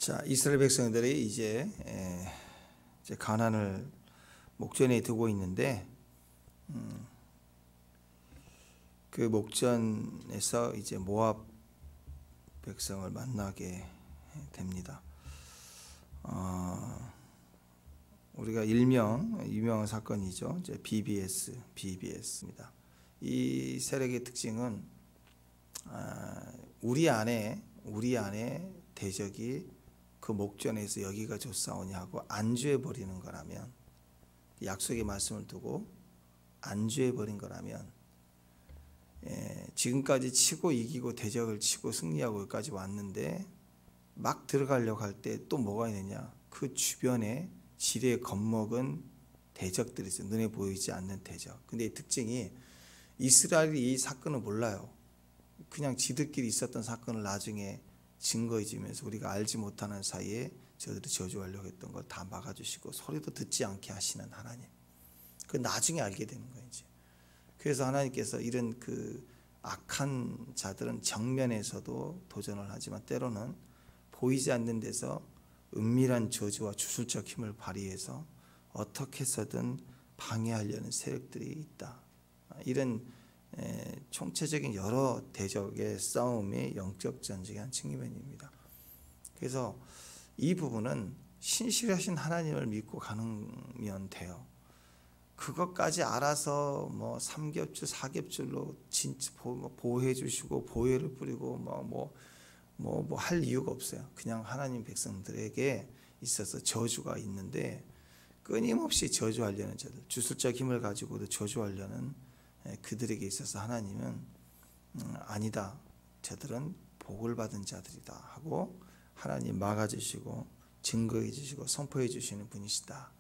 자, 이스라엘 백성들이 이제 가나안을 목전에 두고 있는데 그 목전에서 이제 모압 백성을 만나게 됩니다. 우리가 유명한 사건이죠. 이제 BBS입니다. 이 세력의 특징은 우리 안에 대적이 그 목전에서 여기가 좋사오니 하고 안주해 버리는 거라면, 약속의 말씀을 두고 안주해 버린 거라면, 지금까지 치고 이기고 대적을 치고 승리하고 여기까지 왔는데 막 들어가려고 할 때 또 뭐가 있느냐, 그 주변에 지레 겁먹은 대적들이 있어요. 눈에 보이지 않는 대적. 근데 이 특징이 이스라엘이 이 사건을 몰라요. 그냥 지들끼리 있었던 사건을 나중에 증거해지면서 우리가 알지 못하는 사이에 저들이 저주하려고 했던 걸 다 막아주시고 소리도 듣지 않게 하시는 하나님. 그 나중에 알게 되는 거예요. 이제. 그래서 하나님께서 이런 그 악한 자들은 정면에서도 도전을 하지만 때로는 보이지 않는 데서 은밀한 저주와 주술적 힘을 발휘해서 어떻게 해서든 방해하려는 세력들이 있다. 이런 총체적인 여러 대적의 싸움이 영적 전쟁의 한 측면입니다. 그래서 이 부분은 신실하신 하나님을 믿고 가면 돼요. 그것까지 알아서 뭐 삼겹줄 사겹줄로 진짜 보호해 주시고 보혈을 뿌리고 뭐 할 이유가 없어요. 그냥 하나님 백성들에게 있어서 저주가 있는데 끊임없이 저주하려는 자들, 주술적 힘을 가지고도 저주하려는 그들에게 있어서 하나님은 아니다, 저들은 복을 받은 자들이다 하고 하나님 막아주시고 증거해 주시고 선포해 주시는 분이시다.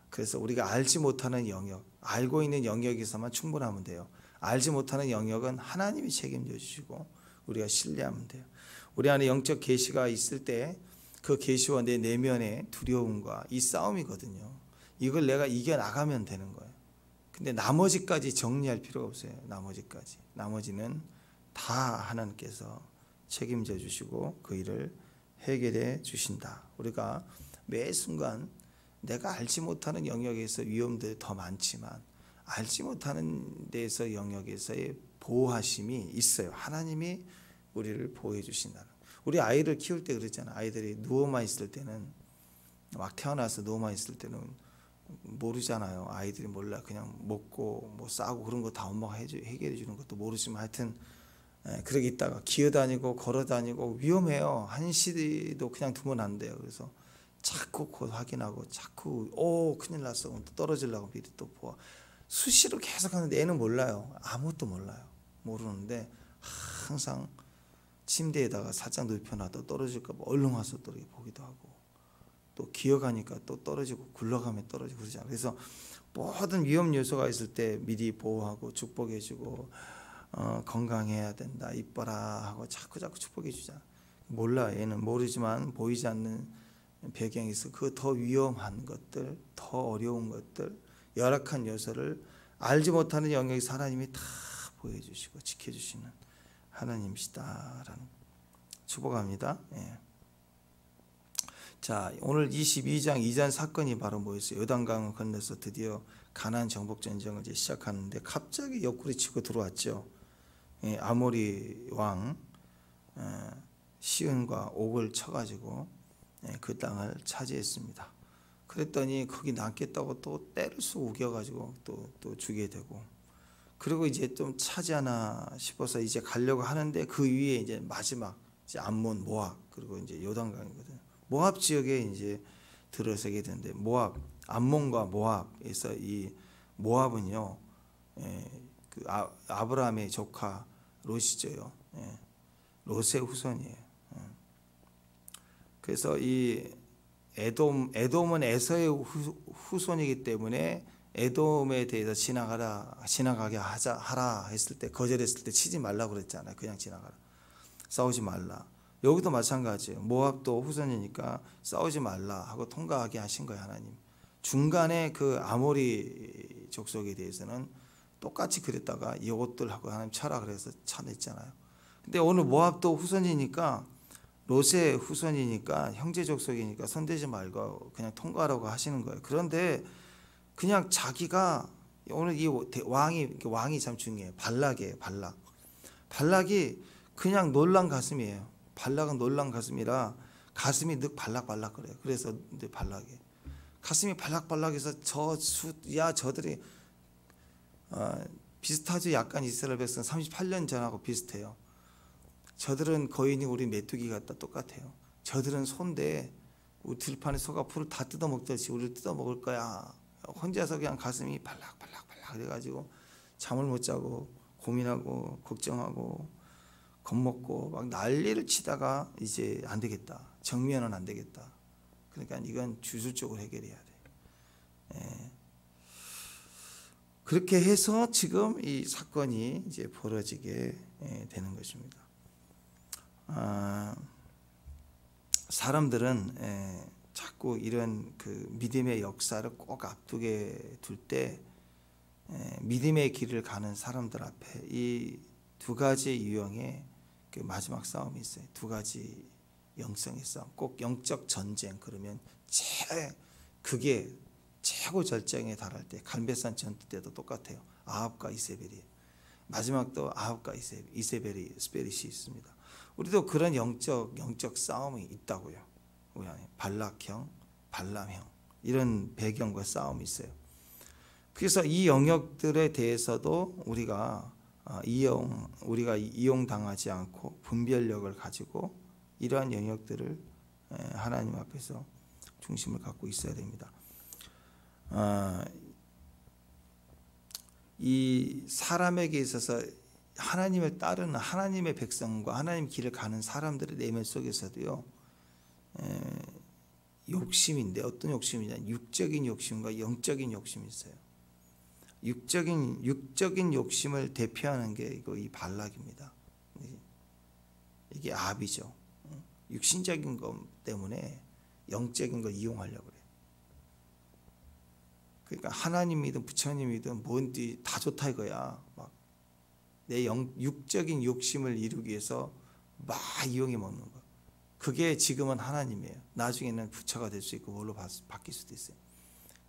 그래서 우리가 알지 못하는 영역, 알고 있는 영역에서만 충분하면 돼요. 알지 못하는 영역은 하나님이 책임져 주시고 우리가 신뢰하면 돼요. 우리 안에 영적 계시가 있을 때 그 계시와 내 내면의 두려움과 이 싸움이거든요. 이걸 내가 이겨나가면 되는 거예요. 근데 나머지까지 정리할 필요가 없어요. 나머지는 다 하나님께서 책임져 주시고 그 일을 해결해 주신다. 우리가 매 순간 내가 알지 못하는 영역에서 위험들이 더 많지만 알지 못하는 데서 영역에서의 보호하심이 있어요. 하나님이 우리를 보호해 주신다. 우리 아이를 키울 때 그랬잖아. 아이들이 누워만 있을 때는, 막 태어나서 누워만 있을 때는 모르잖아요. 아이들이 몰라. 그냥 먹고 뭐 싸고 그런 거 다 엄마가 해결해 주는 것도 모르지만 하여튼 그러게 있다가 기어다니고 걸어다니고 위험해요. 한시도 그냥 두면 안 돼요. 그래서 자꾸 곧 확인하고 자꾸 큰일 났어. 또 떨어지려고 미리 또 보아. 수시로 계속 하는데 애는 몰라요. 아무것도 몰라요. 모르는데 항상 침대에다가 살짝 눕혀놔도 떨어질까 봐 얼른 와서 또 이렇게 보기도 하고, 또 기어가니까 또 떨어지고 굴러가면 떨어지고 그러잖아요. 그래서 모든 위험 요소가 있을 때 미리 보호하고 축복해주고 건강해야 된다, 이뻐라 하고 자꾸 축복해 주잖아. 몰라, 얘는 모르지만 보이지 않는 배경에서 그 더 위험한 것들, 더 어려운 것들, 열악한 요소를 알지 못하는 영역에서 하나님이 다 보여주시고 지켜주시는 하나님이시다라는 축복합니다. 예. 자, 오늘 22장 이전 사건이 바로 뭐였어요? 요단강을 건너서 드디어 가나안 정복 전쟁을 이제 시작하는데 갑자기 옆구리 치고 들어왔죠. 예, 아모리 왕 시온과 옥을 쳐가지고 그 땅을 차지했습니다. 그랬더니 거기 남겠다고 또 때를 쑥 우겨가지고 또 주게 되고, 그리고 이제 좀 차지하나 싶어서 이제 가려고 하는데 그 위에 이제 마지막 이제 암몬, 모압, 그리고 이제 요단강이거든요. 모압 지역에 이제 들어서게 되는데, 암몬과 모압에서 이 모압은요, 그 아브라함의 조카 롯이죠. 롯의 후손이에요. 그래서 이 에돔은 에서의 후손이기 때문에 에돔에 대해서 지나가게 하라 했을 때, 거절했을 때 치지 말라고 그랬잖아요. 그냥 지나가라, 싸우지 말라. 여기도 마찬가지예요. 모압도 후손이니까 싸우지 말라 하고 통과하게 하신 거예요. 하나님. 중간에 그 아모리 족속에 대해서는 똑같이 그랬다가 이것들하고 하나님 쳐라 그래서 쳐냈잖아요. 근데 오늘 모압도 후손이니까 롯의 후손이니까 형제 족속이니까 손대지 말고 그냥 통과하라고 하시는 거예요. 그런데 그냥 자기가 오늘 이 왕이 참 중요해요. 발락이에요. 발락이 그냥 놀란 가슴이에요. 발락은 놀란 가슴이라 가슴이 늘 발락발락 그래요. 그래서 발락이 가슴이 발락발락해서 저들이 비슷하죠. 약간 이스라엘 백성 38년 전하고 비슷해요. 저들은 거인이 우리 메뚜기 같다 똑같아요. 저들은 소인데 우리 들판에 소가 풀을 다 뜯어먹듯이 우리를 뜯어먹을 거야. 혼자서 그냥 가슴이 발락발락 그래가지고 잠을 못 자고 고민하고 걱정하고 겁먹고 막 난리를 치다가 이제 안 되겠다. 정면은 안 되겠다. 그러니까 이건 주술적으로 해결해야 돼. 예. 그렇게 해서 지금 이 사건이 이제 벌어지게 되는 것입니다. 사람들은 자꾸 이런 그 믿음의 역사를 꼭 앞두게 둘 때 믿음의 길을 가는 사람들 앞에 이 두 가지 유형의 그 마지막 싸움이 있어요. 두 가지 영성의 싸움. 꼭 영적 전쟁 그러면 그게 최고 절정에 달할 때 갈멜산 전투 때도 똑같아요. 아합과 이세벨이 마지막도 아합과 이세벨이 있습니다. 우리도 그런 영적 싸움이 있다고요. 우리 안에 발락형, 발람형 이런 배경과 싸움이 있어요. 그래서 이 영역들에 대해서도 우리가 이용당하지 않고 분별력을 가지고 이러한 영역들을 하나님 앞에서 중심을 갖고 있어야 됩니다. 이 사람에게 있어서 하나님을 따르는 하나님의 백성과 하나님 길을 가는 사람들의 내면 속에서도요 욕심인데 어떤 욕심이냐 육적인 욕심과 영적인 욕심이 있어요. 육적인 욕심을 대표하는 게 이 발락입니다. 이게 아합이죠. 육신적인 것 때문에 영적인 걸 이용하려고 그래요. 그러니까 하나님이든 부처님이든 뭔지 다 좋다 이거야. 막 내 육적인 욕심을 이루기 위해서 막 이용해 먹는 거. 그게 지금은 하나님이에요. 나중에는 부처가 될 수 있고 뭘로 바뀔 수도 있어요.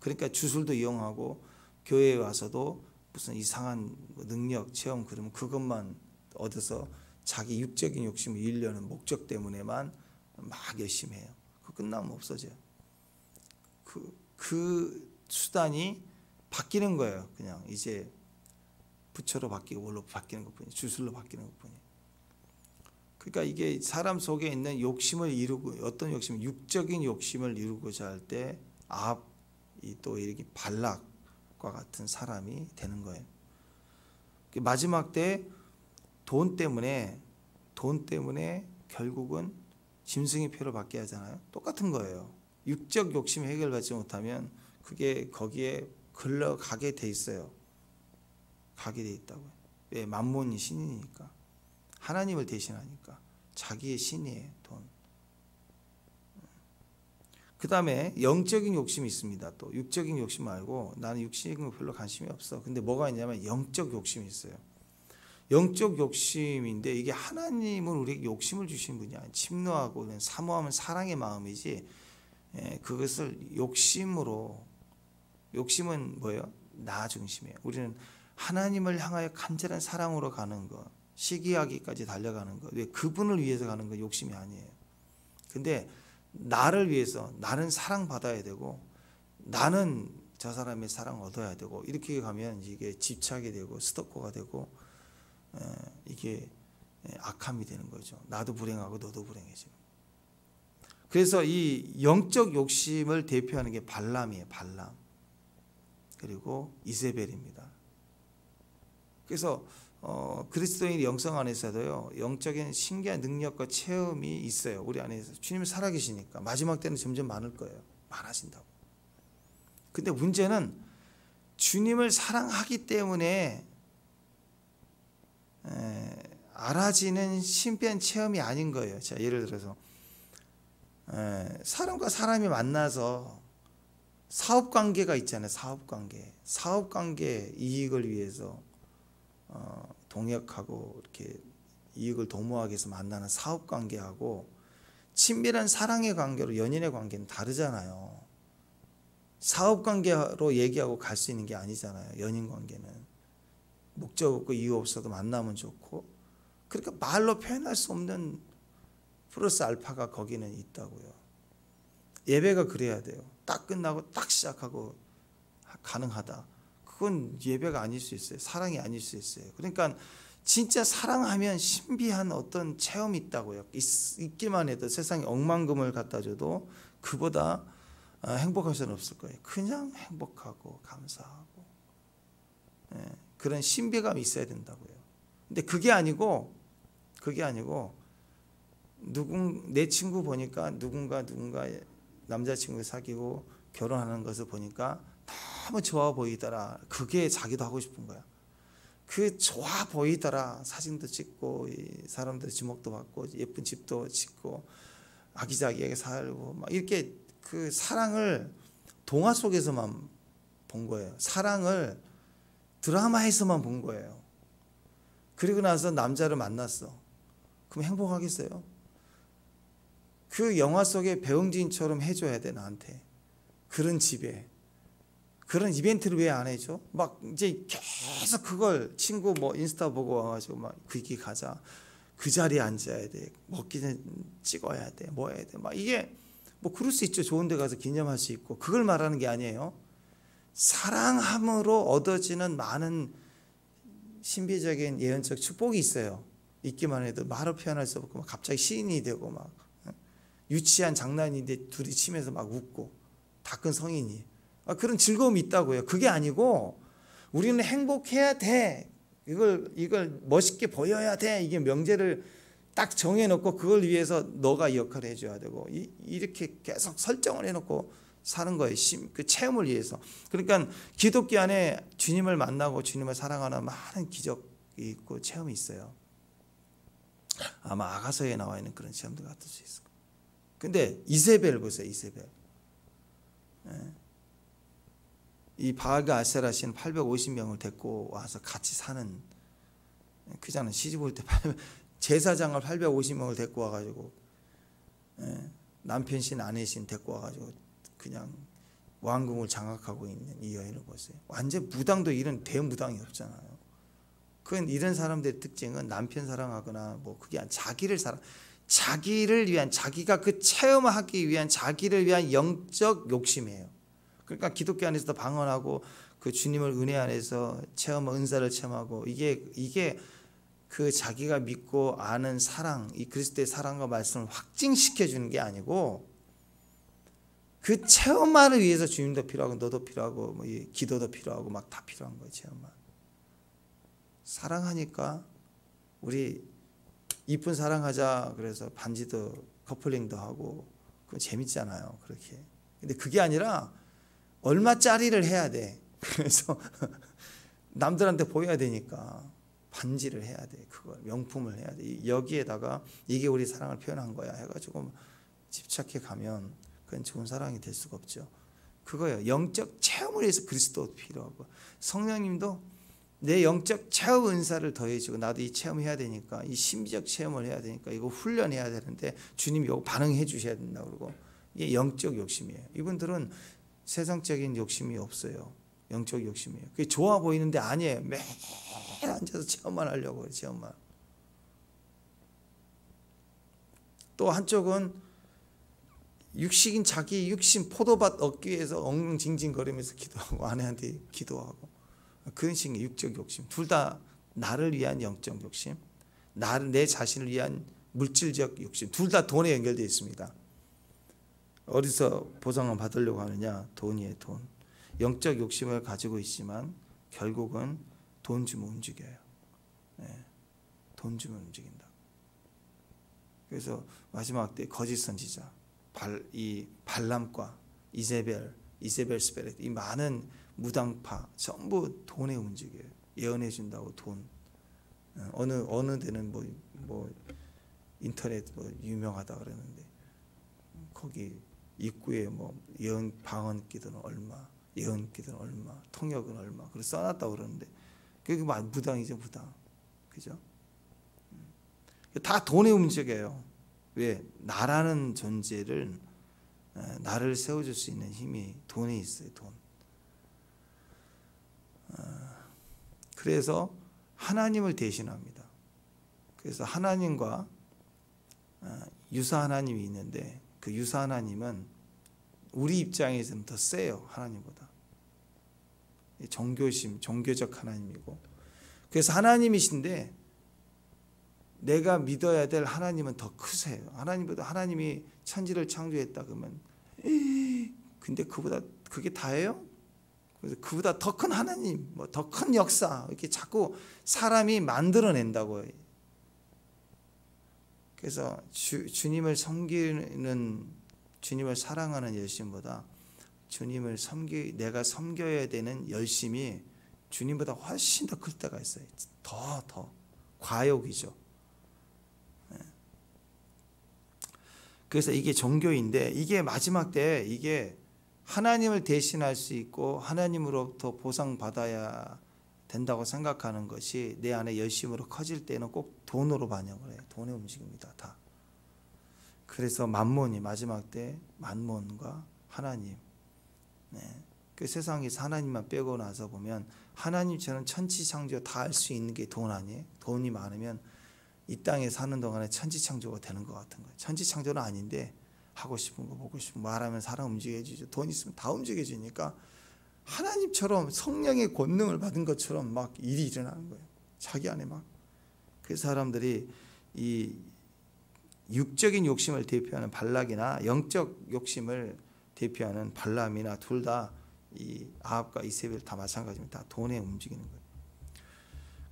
그러니까 주술도 이용하고 교회에 와서도 무슨 이상한 능력 체험 그러면 그것만 얻어서 자기 육적인 욕심을 이루려는 목적 때문에만 막 열심히 해요. 그거 끝나면 없어져요. 그 수단이 바뀌는 거예요. 그냥 이제 부처로 바뀌고 뭘로 바뀌는 것뿐이에요. 주술로 바뀌는 것뿐이에요. 그러니까 이게 사람 속에 있는 욕심을 이루고 어떤 욕심, 육적인 욕심을 이루고자 할 때 아합이 또 이렇게 발락과 같은 사람이 되는 거예요. 마지막 때 돈 때문에 결국은 짐승의 표를 받게 하잖아요. 똑같은 거예요. 육적 욕심이 해결받지 못하면 그게 거기에 흘러가게 돼 있어요. 가게 돼 있다고요. 왜? 만몬이 신이니까. 하나님을 대신하니까. 자기의 신이에요. 돈. 그 다음에 영적인 욕심이 있습니다. 또 육적인 욕심 말고 나는 육신인 거 별로 관심이 없어. 근데 뭐가 있냐면 영적 욕심이 있어요. 영적 욕심인데 이게 하나님은 우리에게 욕심을 주신 분이 아니에요. 침노하고 사모하면 사랑의 마음이지 그것을 욕심은 뭐예요? 나 중심이에요. 우리는 하나님을 향하여 간절한 사랑으로 가는 것, 시기하기까지 달려가는 것, 왜 그분을 위해서 가는 건 욕심이 아니에요. 근데 나를 위해서 나는 사랑받아야 되고 나는 저 사람의 사랑을 얻어야 되고 이렇게 가면 이게 집착이 되고 스토커가 되고 이게 악함이 되는 거죠. 나도 불행하고 너도 불행해지고. 그래서 이 영적 욕심을 대표하는 게 발람이에요. 발람. 그리고 이세벨입니다. 그래서 그리스도인의 영성 안에서도요 영적인 신기한 능력과 체험이 있어요. 우리 안에서 주님이 살아계시니까 마지막 때는 점점 많을 거예요. 많아진다고. 근데 문제는 주님을 사랑하기 때문에 알아지는 신비한 체험이 아닌 거예요. 자, 예를 들어서 사람과 사람이 만나서 사업관계가 있잖아요. 사업관계 이익을 위해서 동역하고 이렇게 이익을 도모하기 위해서 만나는 사업관계하고 친밀한 사랑의 관계로 연인의 관계는 다르잖아요. 사업 관계로 얘기하고 갈 수 있는 게 아니잖아요. 연인 관계는 목적 없고 이유 없어도 만나면 좋고, 그러니까 말로 표현할 수 없는 플러스 알파가 거기는 있다고요. 예배가 그래야 돼요. 딱 끝나고 딱 시작하고 가능하다. 그건 예배가 아닐 수 있어요. 사랑이 아닐 수 있어요. 그러니까 진짜 사랑하면 신비한 어떤 체험이 있다고요. 있기만 해도 세상에 억만금을 갖다 줘도 그보다 행복할 수는 없을 거예요. 그냥 행복하고 감사하고, 그런 신비감이 있어야 된다고요. 근데 그게 아니고 내 친구 보니까 누군가 남자친구 사귀고 결혼하는 것을 보니까 너무 좋아 보이더라. 그게 자기도 하고 싶은 거야. 그 좋아 보이더라. 사진도 찍고 사람들 주목도 받고 예쁜 집도 짓고 아기자기하게 살고 막 이렇게 그 사랑을 동화 속에서만 본 거예요. 사랑을 드라마에서만 본 거예요. 그리고 나서 남자를 만났어. 그럼 행복하겠어요? 그 영화 속의 배용진처럼 해줘야 돼, 나한테. 그런 집에. 그런 이벤트를 왜 안 해줘? 막 이제 계속 그걸 친구 뭐 인스타 보고 와가지고 막 그기 가자. 그 자리에 앉아야 돼. 먹기 전에 찍어야 돼. 뭐 해야 돼. 막 이게 뭐 그럴 수 있죠. 좋은 데 가서 기념할 수 있고. 그걸 말하는 게 아니에요. 사랑함으로 얻어지는 많은 신비적인 예언적 축복이 있어요. 있기만 해도 말로 표현할 수 없고 막 갑자기 시인이 되고 막 유치한 장난인데 둘이 치면서 막 웃고 다 큰 성인이 그런 즐거움이 있다고요. 그게 아니고 우리는 행복해야 돼. 이걸 멋있게 보여야 돼. 이게 명제를 딱 정해놓고 그걸 위해서 너가 이 역할을 해줘야 되고 이렇게 계속 설정을 해놓고 사는 거예요. 그 체험을 위해서. 그러니까 기독교 안에 주님을 만나고 주님을 사랑하는 많은 기적이 있고 체험이 있어요. 아마 아가서에 나와 있는 그런 체험도 같을 수 있을 거예요. 근데 이세벨 보세요. 이세벨. 이 바알과 아세라 신 850명을 데리고 와서 같이 사는, 그자는 시집 올 때 제사장을 850명을 데리고 와가지고 남편 신 아내 신 데리고 와가지고 그냥 왕궁을 장악하고 있는 이 여인을 보세요. 완전 무당도 이런 대무당이 없잖아요. 그건 이런 사람들의 특징은 남편 사랑하거나 뭐 그게 아니라 자기를 위한, 자기가 그 체험하기 위한, 자기를 위한 영적 욕심이에요. 그러니까 기독교 안에서도 방언하고 그 주님을 은혜 안에서 은사를 체험하고 이게 그 자기가 믿고 아는 사랑, 이 그리스도의 사랑과 말씀을 확증시켜 주는 게 아니고 그 체험만을 위해서 주님도 필요하고 너도 필요하고 뭐 기도도 필요하고 막 다 필요한 거예요. 체험만. 사랑하니까 우리 이쁜 사랑하자 그래서 반지도 커플링도 하고 그거 재밌잖아요. 그렇게. 근데 그게 아니라 얼마짜리를 해야 돼. 그래서 남들한테 보여야 되니까 반지를 해야 돼. 그걸 명품을 해야 돼. 여기에다가 이게 우리 사랑을 표현한 거야 해가지고 집착해 가면 그건 좋은 사랑이 될 수가 없죠. 그거예요. 영적 체험을 위해서 그리스도 필요하고 성령님도 내 영적 체험 은사를 더해주고 나도 이 체험해야 되니까 이 심리적 체험을 해야 되니까 이거 훈련해야 되는데 주님이 이거 반응해 주셔야 된다고 그러고 이게 영적 욕심이에요. 이분들은 세상적인 욕심이 없어요. 영적 욕심이에요. 그게 좋아 보이는데 아니에요. 매일 앉아서 체험만 하려고 해요. 체험만. 또 한쪽은 육식인 자기 육신 포도밭 얻기 위해서 엉엉징징거리면서 기도하고 아내한테 기도하고 그런 식의 육적 욕심. 둘 다 나를 위한 영적 욕심, 내 자신을 위한 물질적 욕심. 둘 다 돈에 연결되어 있습니다. 어디서 보상을 받으려고 하느냐? 돈이에요. 돈. 영적 욕심을 가지고 있지만 결국은 돈 주면 움직여요. 돈 주면 움직인다. 그래서 마지막 때 거짓 선지자, 이 발람과 이세벨 스피릿, 이 많은 무당파 전부 돈에 움직여요. 예언해 준다고 돈. 어느 데는 뭐 인터넷 뭐 유명하다 그러는데 거기 입구에 뭐 예언 방언 기도는 얼마, 예언 기도는 얼마, 통역은 얼마, 그걸 써놨다고 그러는데 그게 무당이죠, 무당. 그죠? 다 돈에 움직여요. 왜? 나라는 존재를 나를 세워줄 수 있는 힘이 돈에 있어요. 돈. 그래서 하나님을 대신합니다. 그래서 하나님과 유사 하나님이 있는데 그 유사 하나님은 우리 입장에서는 더 세요. 하나님보다. 종교심, 종교적 하나님이고. 그래서 하나님이신데 내가 믿어야 될 하나님은 더 크세요. 하나님보다. 하나님이 천지를 창조했다 그러면 근데 그보다 그게 다예요? 그래서 그보다 더 큰 하나님, 뭐 더 큰 역사 이렇게 자꾸 사람이 만들어낸다고. 그래서 주님을 섬기는, 주님을 사랑하는 열심보다 주님을 내가 섬겨야 되는 열심이 주님보다 훨씬 더 클 때가 있어요. 더 과욕이죠. 그래서 이게 종교인데 이게 마지막 때 이게 하나님을 대신할 수 있고 하나님으로부터 보상받아야 된다고 생각하는 것이 내 안에 열심으로 커질 때는 꼭 돈으로 반영을 해요. 돈의 움직임입니다. 다. 그래서 만몬이 마지막 때 만몬과 하나님. 그 세상에서 하나님만 빼고 나서 보면 하나님처럼 천지창조 다 할 수 있는 게 돈 아니에요? 돈이 많으면 이 땅에 사는 동안에 천지창조가 되는 것 같은 거예요. 천지창조는 아닌데 하고 싶은 거 보고 싶은 거 말하면 사람 움직여지죠. 돈 있으면 다 움직여지니까 하나님처럼 성령의 권능을 받은 것처럼 막 일이 일어나는 거예요. 자기 안에 막. 그 사람들이 이 육적인 욕심을 대표하는 발락이나 영적 욕심을 대표하는 발람이나 둘 다 이 아합과 이세벨 다 마찬가지입니다. 다 돈에 움직이는 거예요.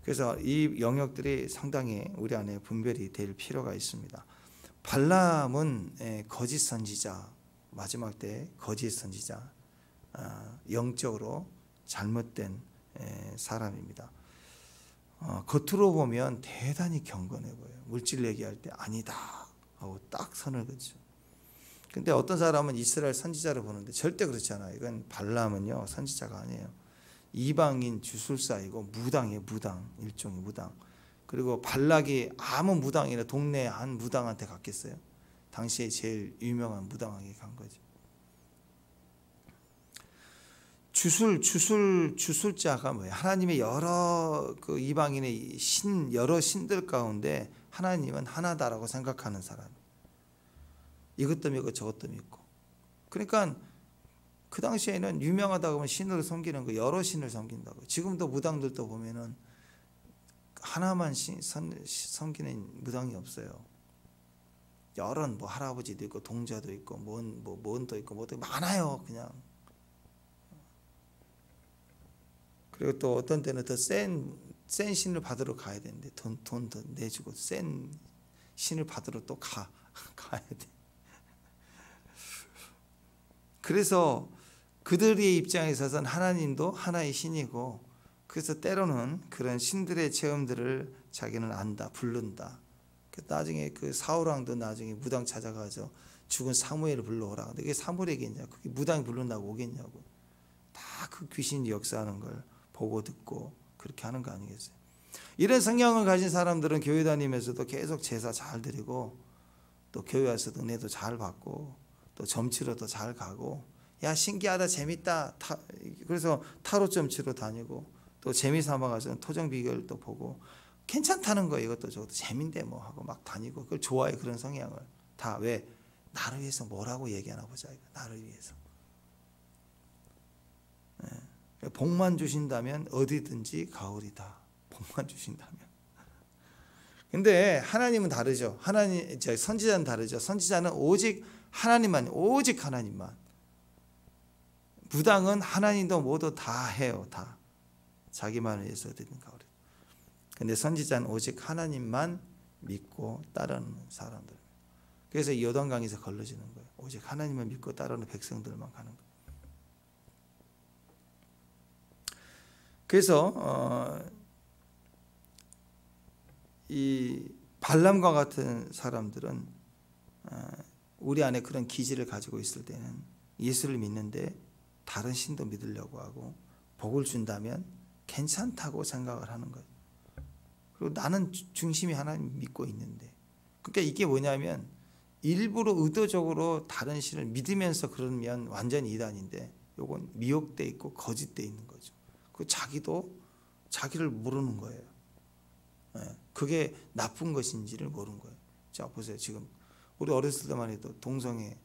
그래서 이 영역들이 상당히 우리 안에 분별이 될 필요가 있습니다. 발람은 거짓 선지자, 마지막 때 거짓 선지자, 영적으로 잘못된 사람입니다. 겉으로 보면 대단히 경건해 보여요. 물질 얘기할 때 아니다 하고 딱 선을 그죠. 근데 어떤 사람은 이스라엘 선지자를 보는데 절대 그렇지 않아요. 이건 발람은요 선지자가 아니에요. 이방인 주술사이고 무당이에요. 무당, 일종의 무당. 그리고 발락이 아무 무당이나 동네 한 무당한테 갔겠어요? 당시에 제일 유명한 무당에게 간 거죠. 주술자가 뭐예요? 하나님의 여러 그 이방인의 여러 신들 가운데 하나님은 하나다라고 생각하는 사람. 이것도 믿고 저것도 믿고. 그러니까 그 당시에는 유명하다고 하면 신으로 섬기는 거 여러 신을 섬긴다고. 지금도 무당들도 보면은 하나만 섬기는 무당이 없어요. 여러 뭐 할아버지도 있고 동자도 있고 뭔도 있고 뭐도 많아요. 그냥. 그리고 또 어떤 때는 더 센 신을 받으러 가야 되는데 돈 더 내주고 센 신을 받으러 또 가야 돼. 그래서 그들의 입장에 있어서는 하나님도 하나의 신이고, 그래서 때로는 그런 신들의 체험들을 자기는 안다, 부른다. 나중에 그 사울왕도 나중에 무당 찾아가서 죽은 사무엘을 불러오라. 근데 그게 사무엘에게 있냐? 그게 무당이 부른다고 오겠냐고. 다 그 귀신이 역사하는 걸 보고 듣고 그렇게 하는 거 아니겠어요? 이런 성향을 가진 사람들은 교회 다니면서도 계속 제사 잘 드리고 또 교회 와서도 은혜도 잘 받고 또 점치러도 잘 가고, 야 신기하다 재밌다 그래서 타로 점치러 다니고 또 재미삼아 가서 토정 비결도 보고 괜찮다는 거예요. 이것도 저것도 재민데 뭐 하고 막 다니고 그걸 좋아해. 그런 성향을 다. 왜? 나를 위해서 뭐라고 얘기하나 보자. 나를 위해서. 복만 주신다면 어디든지 가오리다. 복만 주신다면. 근데 하나님은 다르죠. 선지자는 다르죠. 선지자는 오직 하나님만, 오직 하나님만. 무당은 하나님도 모두 다 해요. 다. 자기만을 위해서 어디든 가오리다. 근데 선지자는 오직 하나님만 믿고 따르는 사람들. 그래서 요단강에서 걸러지는 거예요. 오직 하나님만 믿고 따르는 백성들만 가는 거예요. 그래서 이 발람과 같은 사람들은 우리 안에 그런 기질을 가지고 있을 때는 예수를 믿는데 다른 신도 믿으려고 하고 복을 준다면 괜찮다고 생각을 하는 거예요. 그리고 나는 중심이 하나님 믿고 있는데. 그러니까 이게 뭐냐면 일부러 의도적으로 다른 신을 믿으면서 그러면 완전히 이단인데, 요건 미혹돼 있고 거짓돼 있는 거죠. 그 자기도 자기를 모르는 거예요. 그게 나쁜 것인지를 모르는 거예요. 자, 보세요. 지금 우리 어렸을 때만 해도 동성애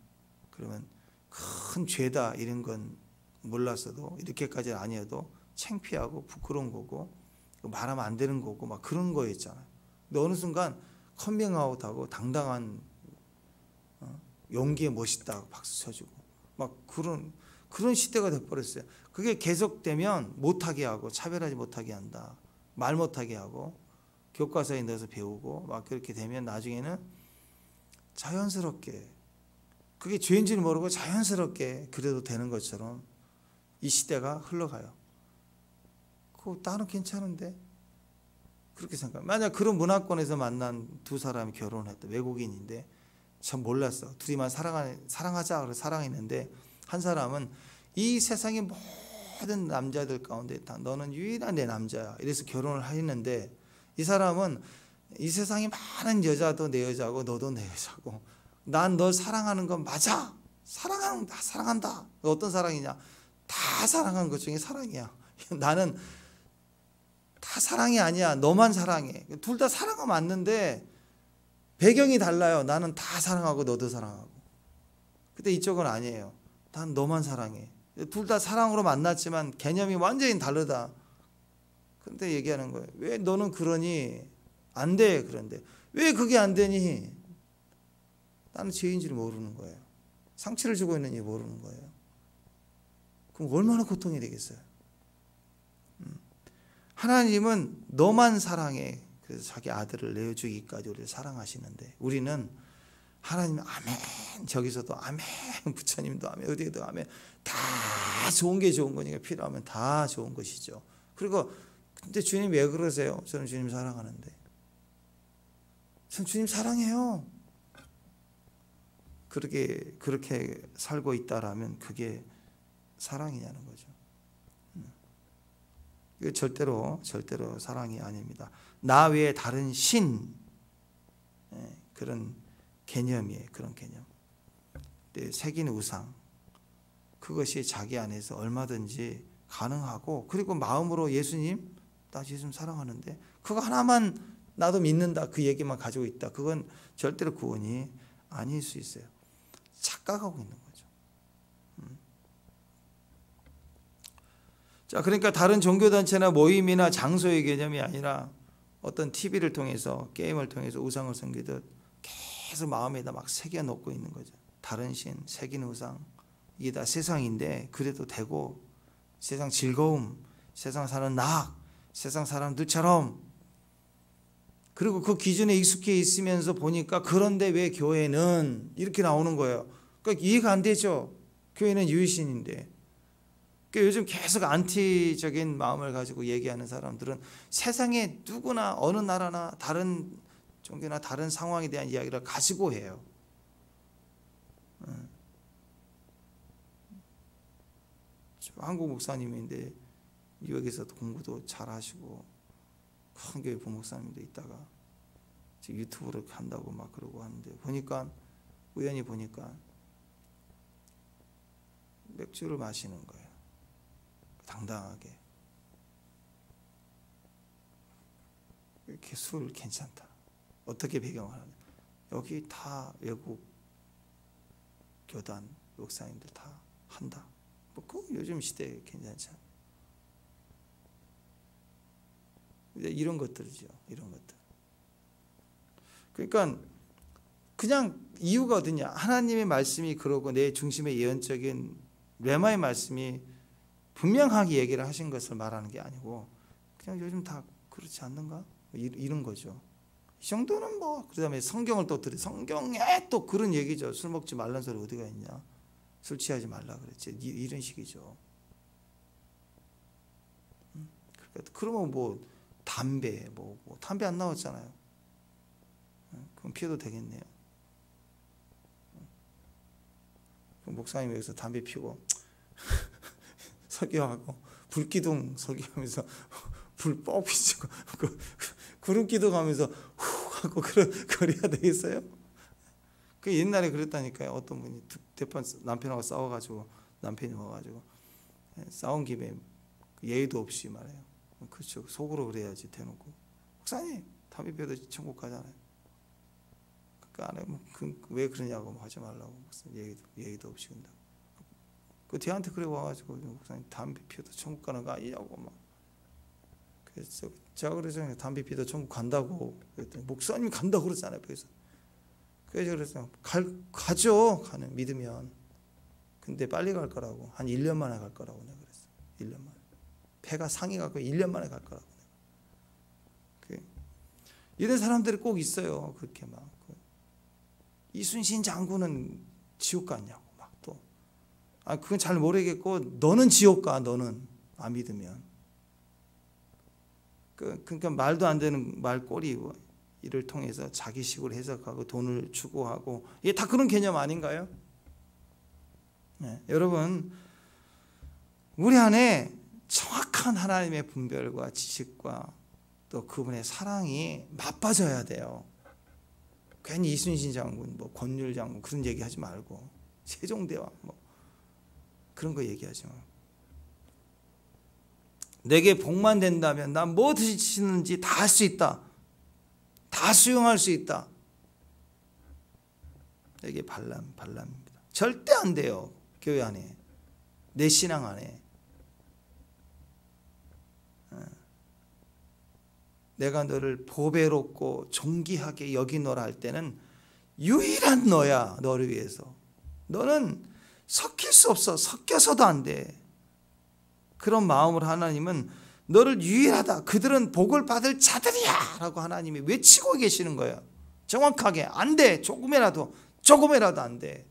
그러면 큰 죄다 이런 건 몰랐어도, 이렇게까지는 아니어도 창피하고 부끄러운 거고 말하면 안 되는 거고 막 그런 거였잖아요. 근데 어느 순간 컴밍아웃하고 당당한 용기에 멋있다 박수 쳐주고 막 그런 시대가 돼버렸어요. 그게 계속되면 못하게 하고 차별하지 못하게 한다, 말 못하게 하고 교과서에 넣어서 배우고 막 그렇게 되면 나중에는 자연스럽게, 그게 죄인지를 모르고 자연스럽게 그래도 되는 것처럼 이 시대가 흘러가요. 그거 나는 괜찮은데, 그렇게 생각. 만약 그런 문화권에서 만난 두 사람이 결혼했다, 외국인인데 참 몰랐어. 둘이만 사랑하자 그래서 사랑했는데, 한 사람은 이 세상의 모든 남자들 가운데 다 너는 유일한 내 남자야 이래서 결혼을 했는데, 이 사람은 이 세상에 많은 여자도 내 여자고 너도 내 여자고 난 널 사랑하는 건 맞아. 사랑한다. 어떤 사랑이냐? 다 사랑한 것 중에 사랑이야. 나는 다 사랑이 아니야. 너만 사랑해. 둘 다 사랑은 맞는데 배경이 달라요. 나는 다 사랑하고 너도 사랑하고. 근데 이쪽은 아니에요. 난 너만 사랑해. 둘 다 사랑으로 만났지만 개념이 완전히 다르다. 근데 얘기하는 거예요. 왜 너는 그러니? 안 돼. 그런데 왜 그게 안 되니? 나는 죄인지를 모르는 거예요. 상처를 주고 있는지 모르는 거예요. 그럼 얼마나 고통이 되겠어요. 하나님은 너만 사랑해. 그래서 자기 아들을 내어주기까지 우리를 사랑하시는데, 우리는 하나님 아멘, 저기서도 아멘, 부처님도 아멘, 어디에도 아멘, 다 좋은 게 좋은 거니까 필요하면 다 좋은 것이죠. 그리고 근데 주님 왜 그러세요? 저는 주님 사랑하는데. 저는 주님 사랑해요. 그렇게 살고 있다라면 그게 사랑이냐는 거죠. 이거 절대로 사랑이 아닙니다. 나 외에 다른 신, 그런 개념이에요. 그런 개념. 새긴 우상, 그것이 자기 안에서 얼마든지 가능하고, 그리고 마음으로 예수님, 나 예수님 사랑하는데 그거 하나만 나도 믿는다, 그 얘기만 가지고 있다, 그건 절대로 구원이 아닐 수 있어요. 착각하고 있는 거죠. 자, 그러니까 다른 종교단체나 모임이나 장소의 개념이 아니라 어떤 TV를 통해서, 게임을 통해서 우상을 섬기듯 계속 마음에다 막 새겨놓고 있는 거죠. 다른 신, 새긴 우상, 이게 다 세상인데 그래도 되고, 세상 즐거움, 세상 사는 낙, 세상 사람들처럼, 그리고 그 기준에 익숙해 있으면서 보니까 그런데 왜 교회는 이렇게 나오는 거예요. 그러니까 이해가 안 되죠. 교회는 유일신인데. 그러니까 요즘 계속 안티적인 마음을 가지고 얘기하는 사람들은 세상에 누구나 어느 나라나 다른 종교나 다른 상황에 대한 이야기를 가지고 해요. 한국 목사님인데 뉴욕에서도 공부도 잘하시고 큰 교회 부목사님도 있다가 지금 유튜브를 한다고 막 그러고 하는데, 우연히 보니까 맥주를 마시는 거예요. 당당하게. 이렇게 술 괜찮다. 어떻게 배경을 하냐? 여기 다 외국 교단 목사님들 다 한다. 그 요즘 시대에 괜찮잖아요. 이런 것들이죠. 이런 것들. 그러니까 그냥 이유가 어디냐? 하나님의 말씀이 그러고 내 중심의 예언적인 레마의 말씀이 분명하게 얘기를 하신 것을 말하는 게 아니고, 그냥 요즘 다 그렇지 않는가? 이런 거죠. 이 정도는 뭐, 그 다음에 성경을 또 성경에 또 그런 얘기죠. 술 먹지 말라는 소리 어디가 있냐? 술 취하지 말라 그랬지. 이런 식이죠. 그러면 뭐 담배, 담배 안 나왔잖아요. 그럼 피워도 되겠네요. 그럼 목사님 여기서 담배 피고 설교하고 불기둥 설교하면서 불 뻑 비치고 구름 기둥하면서 후 하고 그래야 되겠어요? 그 옛날에 그랬다니까요. 어떤 분이 대판 남편하고 싸워가지고 남편이 와가지고 싸운 김에 예의도 없이 말해요. 그렇죠. 속으로 그래야지 대놓고. 목사님 담배 피워도 천국 가잖아요. 그 안에 왜 그러냐고 하지 말라고. 예의도 없이 근다. 그 뒤한테 그래 와가지고 목사님 담배 피워도 천국 가는 거 아니냐고 막. 그래서 제가 그래서 담배 피워도 천국 간다고 그랬더니 목사님이 간다고 그러잖아요. 그래서 가죠. 가는 믿으면. 근데 빨리 갈 거라고. 한 1년 만에 갈 거라고 내가 그랬어. 1년 만에. 폐가 상해 갖고 1년 만에 갈 거라고 내가. 이런 사람들이 꼭 있어요. 그렇게 막. 이순신 장군은 지옥 갔냐고 막 또. 그건 잘 모르겠고 너는 지옥 가. 너는 안 믿으면. 그러니까 말도 안 되는 말꼬리 이를 통해서 자기식으로 해석하고 돈을 추구하고 이게 다 그런 개념 아닌가요? 네, 여러분 우리 안에 정확한 하나님의 분별과 지식과 또 그분의 사랑이 맛봐져야 돼요. 괜히 이순신 장군, 뭐 권율 장군 그런 얘기하지 말고 세종대왕 뭐 그런 거 얘기하지 말고 내게 복만 된다면 난 무엇이든지 다 할 수 있다. 다 수용할 수 있다. 이게 반람입니다. 절대 안 돼요. 교회 안에. 내 신앙 안에. 내가 너를 보배롭고 존귀하게 여기노라 할 때는 유일한 너야. 너를 위해서. 너는 섞일 수 없어. 섞여서도 안 돼. 그런 마음으로 하나님은 너를 유일하다. 그들은 복을 받을 자들이야 라고 하나님이 외치고 계시는 거예요. 정확하게 안 돼. 조금이라도 안 돼.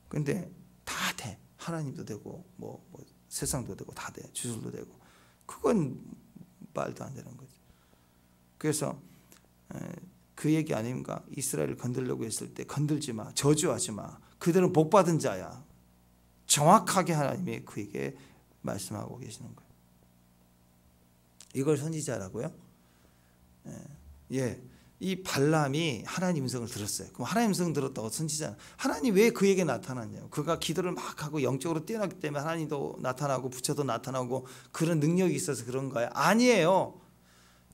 근데 다 돼. 하나님도 되고 뭐 세상도 되고 다 돼. 주술도 되고. 그건 말도 안 되는 거죠. 그래서 그 얘기 아닙니까? 이스라엘을 건들려고 했을 때 건들지 마. 저주하지 마. 그들은 복 받은 자야. 정확하게 하나님이 그에게 말씀하고 계시는 거예요. 이걸 선지자라고요? 예. 이 발람이 하나님 음성을 들었어요. 그럼 하나님 음성 들었다고 선지자는 하나님 왜 그에게 나타났냐고. 그가 기도를 막 하고 영적으로 뛰어났기 때문에 하나님도 나타나고 부처도 나타나고 그런 능력이 있어서 그런 거예요? 아니에요.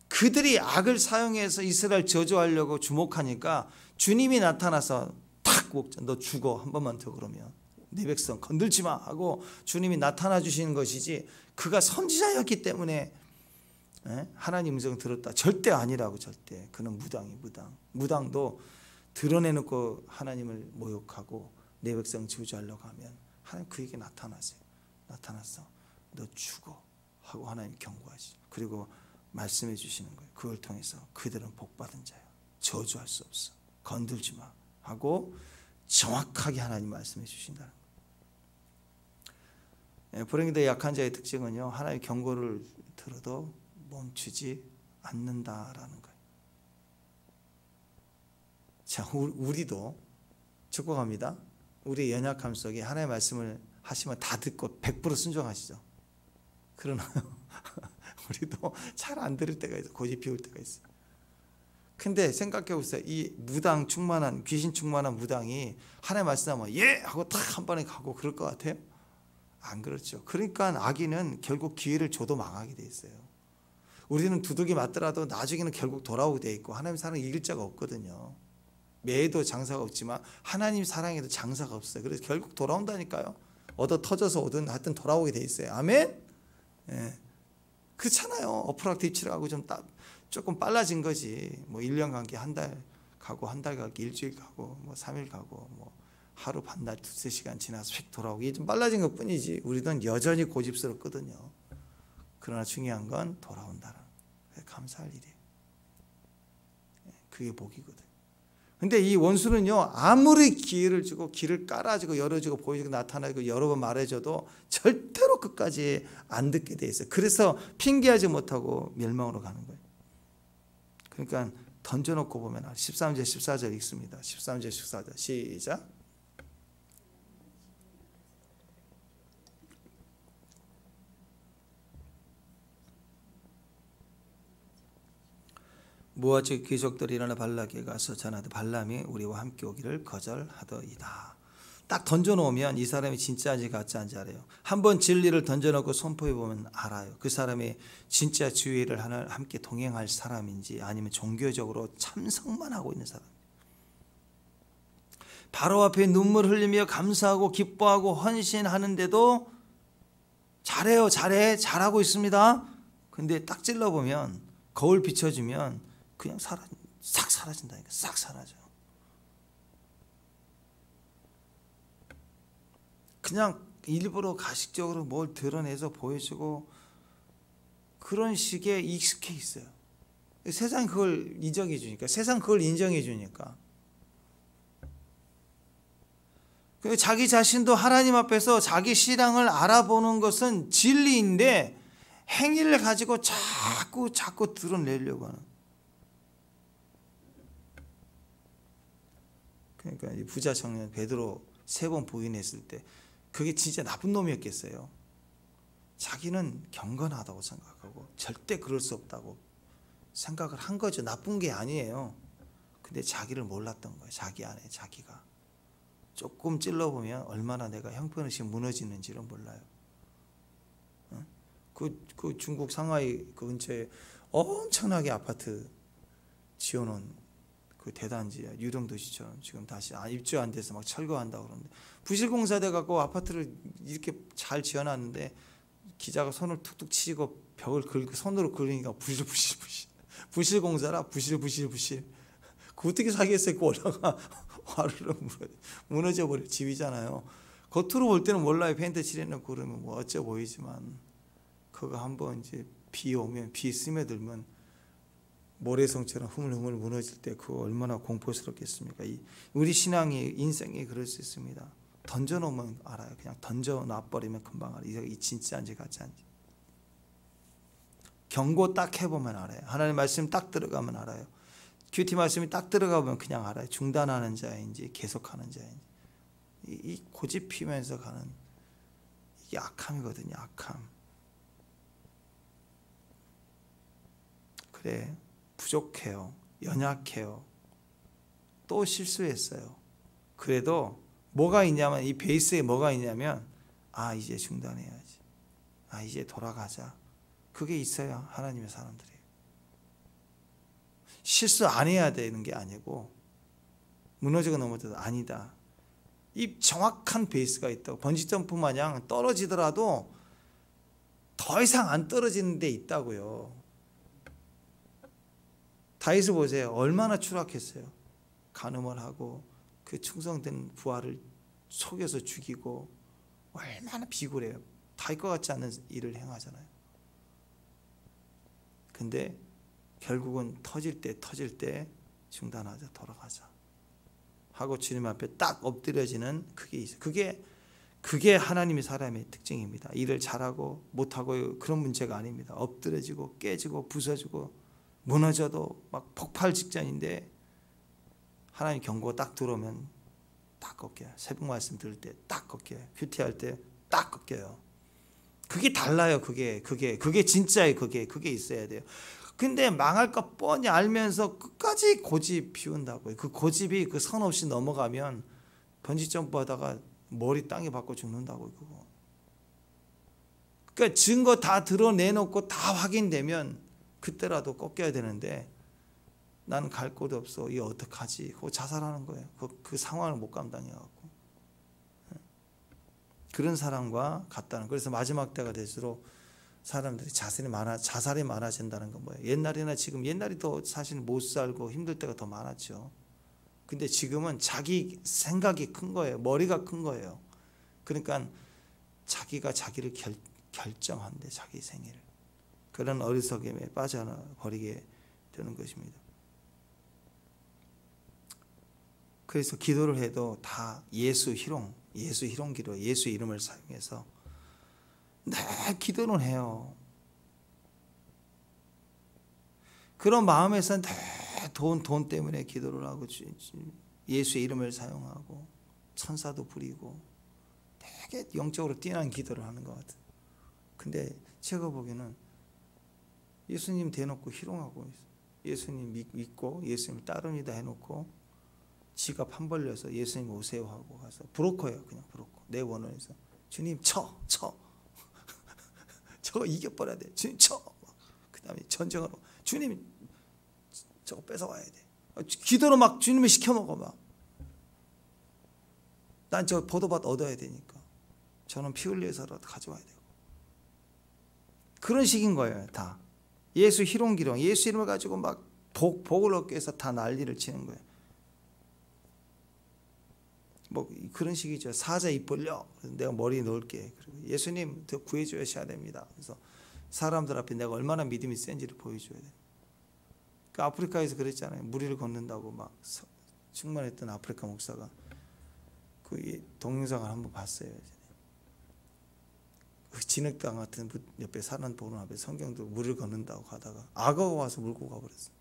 그들이 악을 사용해서 이스라엘 저주하려고 주목하니까 주님이 나타나서 탁 먹자. 너 죽어. 한 번만 더 그러면. 내 백성 건들지 마 하고 주님이 나타나 주시는 것이지 그가 선지자였기 때문에 하나님 음성을 들었다. 절대 아니라고. 절대. 그는 무당도 드러내놓고 하나님을 모욕하고 내 백성 저주하려고 하면 하나님 그에게 나타나세요. 나타나서 너 죽어 하고 하나님 경고하시죠. 그리고 말씀해 주시는 거예요. 그걸 통해서 그들은 복받은 자야. 저주할 수 없어. 건들지 마 하고 정확하게 하나님 말씀해 주신다는 거예요. 불행기도 약한 자의 특징은요, 하나님의 경고를 들어도 멈추지 않는다라는 거예요. 자, 우리도 축복합니다. 우리의 연약함 속에 하나님의 말씀을 하시면 다 듣고 100% 순종하시죠. 그러나 우리도 잘 안 들을 때가 있어. 고집 피울 때가 있어. 근데 생각해 보세요. 이 무당 충만한, 귀신 충만한 무당이 하나님 말씀하면 예! 하고 딱 한 번에 가고 그럴 것 같아요? 안 그렇죠. 그러니까 악인은 결국 기회를 줘도 망하게 돼 있어요. 우리는 두들기 맞더라도 나중에는 결국 돌아오게 돼 있고 하나님 사랑 이길 자가 없거든요. 매에도 장사가 없지만 하나님 사랑에도 장사가 없어요. 그래서 결국 돌아온다니까요. 얻어 터져서 오든 하여튼 돌아오게 돼 있어요. 아멘? 예. 그렇잖아요. 엎으락뒤치락하고 조금 빨라진 거지. 뭐 1년 관계 한 달 가고 한 달 가고 일주일 가고 뭐 3일 가고 뭐 하루 반날 2-3시간 지나서 휙 돌아오기 좀 빨라진 것 뿐이지 우리는 여전히 고집스럽거든요. 그러나 중요한 건 돌아온다는 감사할 일이에요. 그게 복이거든. 근데 이 원수는요, 아무리 기회를 주고 길을 깔아주고 열어주고 보여주고 나타나고 여러 번 말해줘도 절대로 끝까지 안 듣게 돼 있어요. 그래서 핑계하지 못하고 멸망으로 가는 거예요. 그러니까 던져놓고 보면 13절 14절 읽습니다. 13절 14절 시작. 모압 귀족들이 일어나 발락에게 가서 전하되 발람이 우리와 함께 오기를 거절하더이다. 딱 던져놓으면 이 사람이 진짜인지 가짜인지 알아요. 한번 진리를 던져놓고 선포해보면 알아요. 그 사람이 진짜 주의를 함께 동행할 사람인지 아니면 종교적으로 참석만 하고 있는 사람. 바로 앞에 눈물 흘리며 감사하고 기뻐하고 헌신하는데도 잘해요, 잘하고 있습니다. 근데 딱 찔러보면 거울 비춰주면 그냥 싹 사라진다니까. 싹 사라져. 그냥 일부러 가식적으로 뭘 드러내서 보여주고 그런 식에 익숙해 있어요. 세상 그걸 인정해 주니까. 세상 그걸 인정해 주니까. 자기 자신도 하나님 앞에서 자기 신앙을 알아보는 것은 진리인데 행위를 가지고 자꾸 드러내려고 하는. 그러니까 이 부자 청년 베드로 3번 부인했을 때 그게 진짜 나쁜 놈이었겠어요. 자기는 경건하다고 생각하고 절대 그럴 수 없다고 생각을 한 거죠. 나쁜 게 아니에요. 근데 자기를 몰랐던 거예요. 자기 안에 자기가. 조금 찔러보면 얼마나 내가 형편없이 무너지는지를 몰라요. 그 중국 상하이 그 근처에 엄청나게 아파트 지어놓은 그 대단지야. 유동도시처럼 지금 다시 입주 안 돼서 막 철거한다고 그러는데 부실공사 돼갖고 아파트를 이렇게 잘 지어놨는데 기자가 손을 툭툭 치고 벽을 손으로 긁으니까 부실공사라 부실. 그 어떻게 사겠어요? 그 올라가 화르르 무너져 버려. 집이잖아요. 겉으로 볼 때는 몰라요. 페인트 칠해놓고 그러면 뭐 어째 보이지만 그거 한번 이제 비 오면 비 스며들면 모래성처럼 흐물흐물 무너질 때 그거 얼마나 공포스럽겠습니까? 우리 신앙이 인생이 그럴 수 있습니다. 던져놓으면 알아요. 그냥 던져놔버리면 금방 알아요. 이 진짜인지 가짜인지. 경고 딱 해보면 알아요. 하나님 말씀 딱 들어가면 알아요. 큐티 말씀이 딱 들어가면 그냥 알아요. 중단하는 자인지 계속하는 자인지. 이 고집 피우면서 가는 이게 악함이거든요. 악함. 그래. 부족해요. 연약해요. 또 실수했어요. 그래도 뭐가 있냐면 이 베이스에 뭐가 있냐면 이제 중단해야지. 이제 돌아가자. 그게 있어야 하나님의 사람들이에요. 실수 안 해야 되는 게 아니고 무너지고 넘어져도 아니다. 이 정확한 베이스가 있다고. 번지점프 마냥 떨어지더라도 더 이상 안 떨어지는 데 있다고요. 다윗을 보세요. 얼마나 추락했어요. 간음을 하고 그 충성된 부하를 속여서 죽이고 얼마나 비굴해요. 다윗과 같지 않은 일을 행하잖아요. 근데 결국은 터질 때 중단하자. 돌아가자. 하고 주님 앞에 딱 엎드려지는 그게 있어요. 그게 하나님의 사람의 특징입니다. 일을 잘하고 못하고 그런 문제가 아닙니다. 엎드려지고 깨지고 부서지고 무너져도 막 폭발 직전인데 하나님 경고 딱 들어오면 딱 꺾여요. 새벽 말씀 들을 때 딱 꺾여요. 큐티할 때 딱 꺾여요. 그게 달라요. 그게 진짜예요. 그게 있어야 돼요. 근데 망할 거 뻔히 알면서 끝까지 고집 피운다고요. 그 고집이 그 선 없이 넘어가면 번지 점프하다가 머리 땅에 박고 죽는다고요. 그거. 그러니까 증거 다 드러내놓고 다 확인되면 그때라도 꺾여야 되는데 나는 갈 곳이 없어. 이거 어떡하지? 그거 자살하는 거예요. 그 상황을 못 감당해갖고. 그런 사람과 같다는. 그래서 마지막 때가 될수록 사람들이 자살이 많아진다는 건 뭐예요? 옛날이 더 사실 못 살고 힘들 때가 더 많았죠. 근데 지금은 자기 생각이 큰 거예요. 머리가 큰 거예요. 그러니까 자기가 자기를 결정한대. 자기 생애를. 그런 어리석음에 빠져버리게 되는 것입니다. 그래서 기도를 해도 다 예수 희롱기로 예수 이름을 사용해서 기도는 해요. 그런 마음에서 돈 때문에 기도를 하고 예수의 이름을 사용하고 천사도 부리고 되게 영적으로 뛰어난 기도를 하는 것 같아요. 근데 제가 보기에는 예수님 대놓고 희롱하고 있어요. 예수님 믿고 예수님 따릅니다 해놓고 지가 판 벌려서 예수님 오세요 하고 가서 브로커예요. 그냥 브로커. 내 원원에서 주님 쳐 저거 이겨버려야 돼. 주님 쳐. 그 다음에 전쟁하러 주님 저거 뺏어와야 돼. 기도로 막 주님을 시켜먹어 막. 난 저 포도밭 얻어야 되니까 저는 피 흘려서라도 가져와야 되고. 그런 식인 거예요. 다 예수 희롱기롱 예수 이름을 가지고 막 복을 얻기 위해서 다 난리를 치는 거예요. 뭐 그런 식이죠. 사자 입 벌려 내가 머리에 넣을게. 그리고 예수님 더 구해주셔야 됩니다. 그래서 사람들 앞에 내가 얼마나 믿음이 센지를 보여줘야 돼. 그 아프리카에서 그랬잖아요. 무리를 걷는다고 막 충만했던 아프리카 목사가 그 동영상을 한번 봤어요. 그 진흙탕 같은 옆에 사는 보는 앞에 성경도 무리를 걷는다고 가다가 악어가 와서 물고 가버렸어.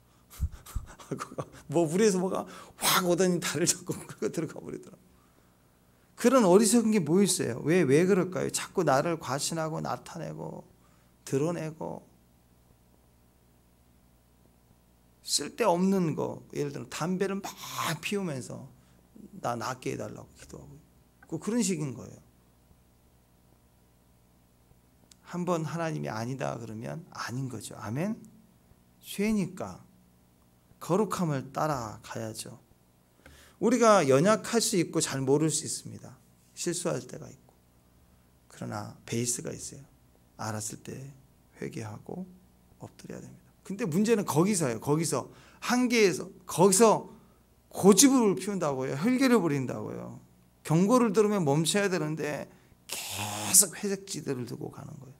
악어가 뭐 물에서 뭐가 확 오더니 다리를 잡고 물고 들어가 버리더라. 그런 어리석은 게 뭐 있어요? 왜 그럴까요? 자꾸 나를 과신하고 나타내고 드러내고 쓸데없는 거, 예를 들어 담배를 막 피우면서 나 낫게 해달라고 기도하고 그런 식인 거예요. 한번 하나님이 아니다 그러면 아닌 거죠. 아멘? 죄니까 거룩함을 따라가야죠. 우리가 연약할 수 있고 잘 모를 수 있습니다. 실수할 때가 있고. 그러나 베이스가 있어요. 알았을 때 회개하고 엎드려야 됩니다. 근데 문제는 거기서예요. 거기서 한계에서 거기서 고집을 피운다고요. 혈기를 부린다고요. 경고를 들으면 멈춰야 되는데 계속 회색지대를 두고 가는 거예요.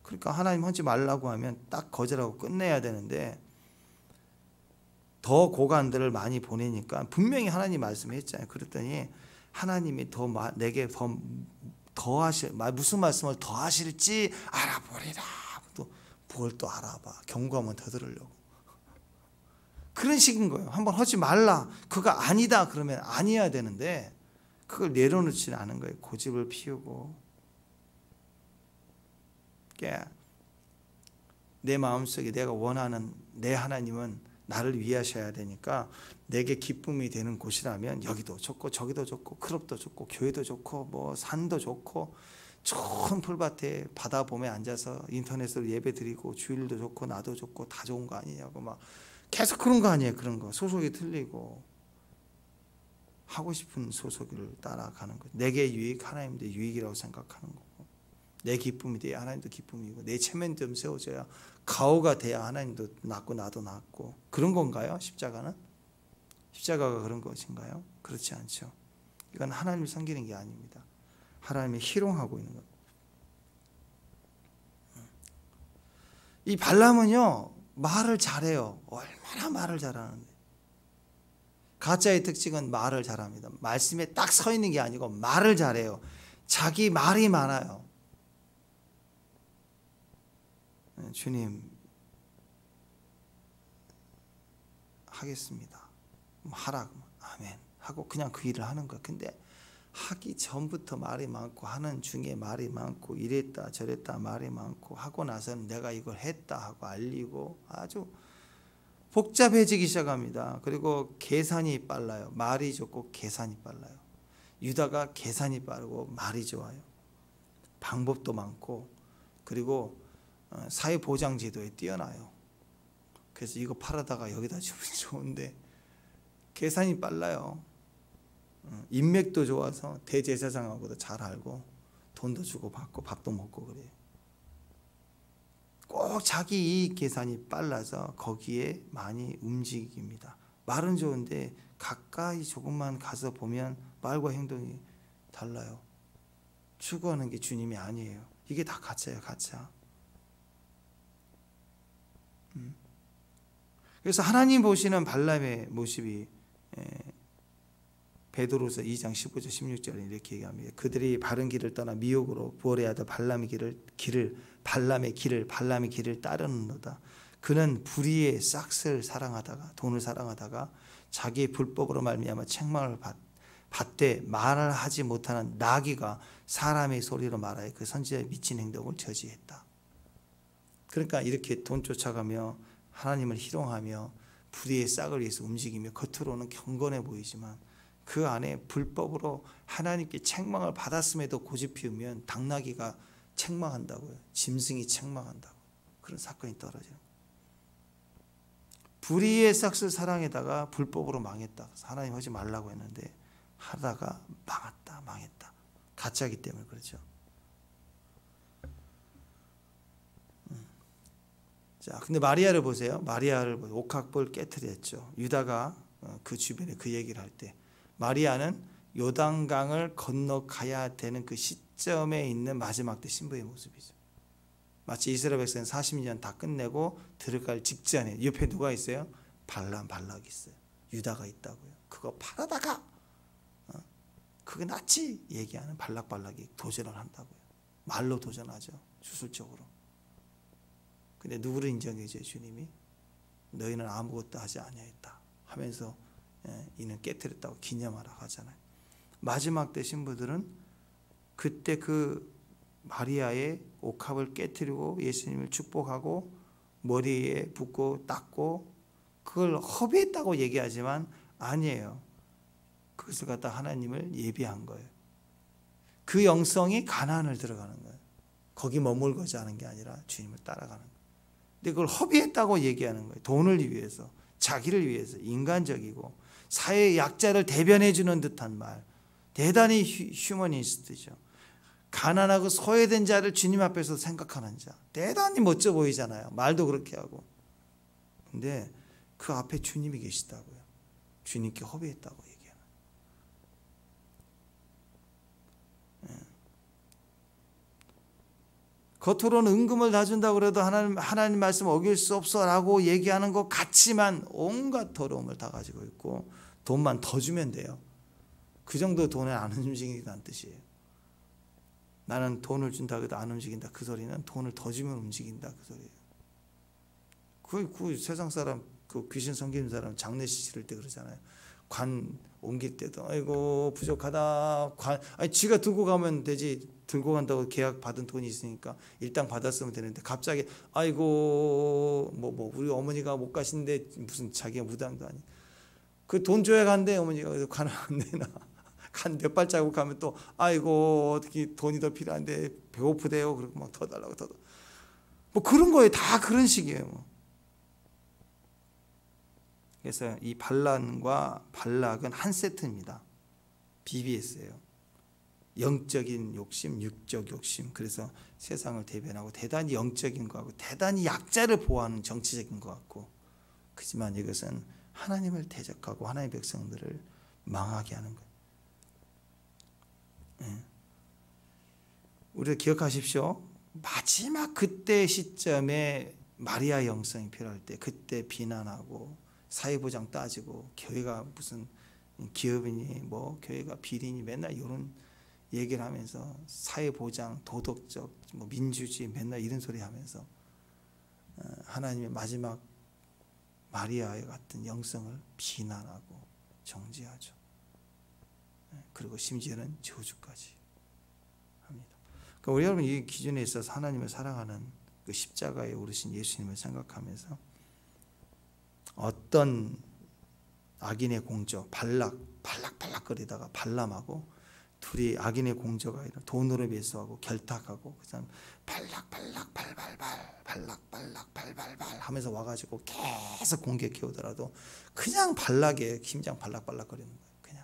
그러니까 하나님 하지 말라고 하면 딱 거절하고 끝내야 되는데 더 고관들을 많이 보내니까 분명히 하나님 말씀했잖아요. 그랬더니 하나님이 내게 더 하실 무슨 말씀을 더 하실지 알아보리라. 또 뭘 또 알아봐. 경고하면 더 들으려고. 그런 식인 거예요. 한번 하지 말라. 그거 아니다 그러면 아니어야 되는데 그걸 내려놓지는 않은 거예요. 고집을 피우고. 내 마음속에 내가 원하는 내 하나님은 나를 위하셔야 되니까 내게 기쁨이 되는 곳이라면 여기도 좋고 저기도 좋고 클럽도 좋고 교회도 좋고 뭐 산도 좋고 좋은 풀밭에 바다 봄에 앉아서 인터넷으로 예배 드리고 주일도 좋고 나도 좋고 다 좋은 거 아니냐고 막 계속 그런 거 아니에요. 그런 거 소속이 틀리고 하고 싶은 소속을 따라가는 거예요. 내게 유익 하나님도 유익이라고 생각하는 거고 내 기쁨이 돼야 하나님도 기쁨이고 내 체면점 세워져야 가오가 돼야 하나님도 낫고 나도 낫고 그런 건가요? 십자가는? 십자가가 그런 것인가요? 그렇지 않죠. 이건 하나님을 섬기는 게 아닙니다. 하나님을 희롱하고 있는 겁니다. 이 발람은요 말을 잘해요. 얼마나 말을 잘하는데. 가짜의 특징은 말을 잘합니다. 말씀에 딱 서 있는 게 아니고 말을 잘해요. 자기 말이 많아요. 주님 하겠습니다. 하라 아멘 하고 그냥 그 일을 하는 거야. 근데 하기 전부터 말이 많고 하는 중에 말이 많고 이랬다 저랬다 말이 많고 하고 나서는 내가 이걸 했다 하고 알리고 아주 복잡해지기 시작합니다. 그리고 계산이 빨라요. 말이 좋고 계산이 빨라요. 유다가 계산이 빠르고 말이 좋아요. 방법도 많고 그리고 사회보장제도에 뛰어나요. 그래서 이거 팔아다가 여기다 주면 좋은데 계산이 빨라요. 인맥도 좋아서 대제사장하고도 잘 알고 돈도 주고 받고 밥도 먹고 그래요. 꼭 자기 이익 계산이 빨라서 거기에 많이 움직입니다. 말은 좋은데 가까이 조금만 가서 보면 말과 행동이 달라요. 추구하는 게 주님이 아니에요. 이게 다 가짜예요. 가짜. 그래서 하나님 보시는 발람의 모습이 베드로서 2장 15절 16절에 이렇게 얘기합니다. 그들이 바른 길을 떠나 미혹으로 부어려하던 발람의 길을 따르는도다. 그는 불의의 싹을 사랑하다가 돈을 사랑하다가 자기의 불법으로 말미암아 책망을 받되 말을 하지 못하는 나귀가 사람의 소리로 말하여 그 선지자의 미친 행동을 저지했다. 그러니까 이렇게 돈 쫓아가며 하나님을 희롱하며 불의의 싹을 위해서 움직이며 겉으로는 경건해 보이지만 그 안에 불법으로 하나님께 책망을 받았음에도 고집 피우면 당나귀가 책망한다고요. 짐승이 책망한다고. 그런 사건이 떨어져요. 불의의 싹을 사랑에다가 불법으로 망했다. 하나님 하지 말라고 했는데 하다가 망했다. 가짜기 때문에 그렇죠. 자, 근데 마리아를 보세요. 마리아를 옥합을 깨트렸죠. 유다가 그 주변에 그 얘기를 할 때 마리아는 요단강을 건너가야 되는 그 시점에 있는 마지막 때 신부의 모습이죠. 마치 이스라엘 백성은 40년 다 끝내고 들어갈 직전에 옆에 누가 있어요? 발락이 있어요. 유다가 있다고요. 그거 팔아다가 그게 낫지 얘기하는 발락이 도전을 한다고요. 말로 도전하죠. 주술적으로. 근데 누구를 인정해 줘요? 주님이 너희는 아무것도 하지 아니하였다 하면서 이는 깨트렸다고 기념하라 하잖아요. 마지막 때 신부들은 그때 그 마리아의 옥합을 깨트리고 예수님을 축복하고 머리에 붓고 닦고 그걸 허비했다고 얘기하지만 아니에요. 그것을 갖다 하나님을 예비한 거예요. 그 영성이 가나안을 들어가는 거예요. 거기 머물고자 하는 게 아니라 주님을 따라가는 거예요. 근데 그걸 허비했다고 얘기하는 거예요. 돈을 위해서, 자기를 위해서, 인간적이고 사회의 약자를 대변해 주는 듯한 말. 대단히 휴머니스트죠. 가난하고 소외된 자를 주님 앞에서 생각하는 자. 대단히 멋져 보이잖아요. 말도 그렇게 하고. 근데 그 앞에 주님이 계시다고요. 주님께 허비했다고 얘기하는. 겉으로는 은금을 다 준다고 그래도 하나님 말씀 어길 수 없어라고 얘기하는 것 같지만 온갖 더러움을 다 가지고 있고 돈만 더 주면 돼요. 그 정도 돈에 안 움직인다는 뜻이에요. 나는 돈을 준다 해도 안 움직인다. 그 소리는 돈을 더 주면 움직인다. 그 소리예요. 그 세상 사람, 그 귀신 섬기는 사람 장례식 치를 때 그러잖아요. 관 옮길 때도 아이고 부족하다. 아니 지가 들고 가면 되지. 들고 간다고 계약 받은 돈이 있으니까 일당 받았으면 되는데 갑자기 아이고 뭐 우리 어머니가 못 가신데 무슨 자기가 무당도 아니. 그 돈 줘야 간대. 어머니가 관 안 내나. 간 몇 발자국 가면 또 아이고 어떻게 돈이 더 필요한데 배고프대요. 그리고 막 더 달라고 더. 뭐 그런 거예요. 다 그런 식이에요. 뭐. 그래서 이 반란과 발락은 한 세트입니다. BBS예요. 영적인 욕심, 육적 욕심. 그래서 세상을 대변하고 대단히 영적인 것 같고 대단히 약자를 보호하는 정치적인 것 같고 그렇지만 이것은 하나님을 대적하고 하나님의 백성들을 망하게 하는 거예요. 우리가 기억하십시오. 마지막 그때 시점에 마리아 영성이 필요할 때 그때 비난하고 사회보장 따지고 교회가 무슨 기업이니 뭐 교회가 비리니 맨날 이런 얘기를 하면서 사회보장 도덕적 뭐 민주주의 맨날 이런 소리 하면서 하나님의 마지막 마리아의 같은 영성을 비난하고 정죄하죠. 그리고 심지어는 저주까지 합니다. 그러니까 우리 여러분 이 기준에 있어서 하나님을 사랑하는 그 십자가에 오르신 예수님을 생각하면서 어떤 악인의 공조 발락거리다가 발람하고 둘이 악인의 공조가 아니라 돈으로 매수하고 결탁하고 그 사람 발락 하면서 와가지고 계속 공격해 오더라도 그냥 발락에 심장 발락거리는 거예요. 그냥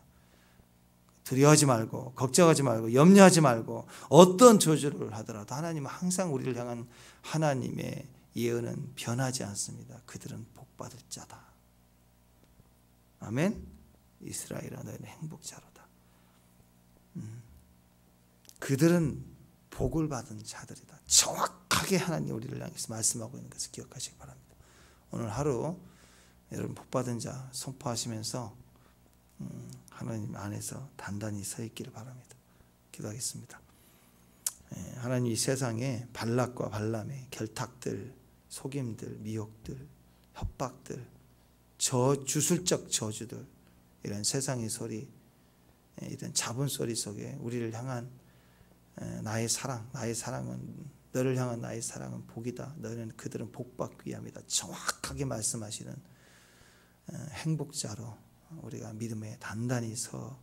두려워하지 말고 걱정하지 말고 염려하지 말고 어떤 저주를 하더라도 하나님은 항상 우리를 향한 하나님의 예언은 변하지 않습니다. 그들은 복받을 자다. 아멘. 이스라엘아 너희는 행복자로다. 그들은 복을 받은 자들이다. 정확하게 하나님 우리를 향해서 말씀하고 있는 것을 기억하시기 바랍니다. 오늘 하루 여러분 복받은 자 선포하시면서 하나님 안에서 단단히 서 있기를 바랍니다. 기도하겠습니다. 하나님 이 세상에 발락과 발람의 결탁들, 속임들, 미혹들, 협박들, 주술적 저주들 이런 세상의 소리, 이런 자본 소리 속에 우리를 향한 나의 사랑은 너를 향한 나의 사랑은 복이다. 너는 그들은 복받기 위함이다. 정확하게 말씀하시는 행복자로 우리가 믿음에 단단히 서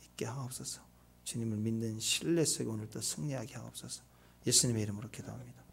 있게 하옵소서. 주님을 믿는 신뢰 속에 오늘도 승리하게 하옵소서. 예수님의 이름으로 기도합니다.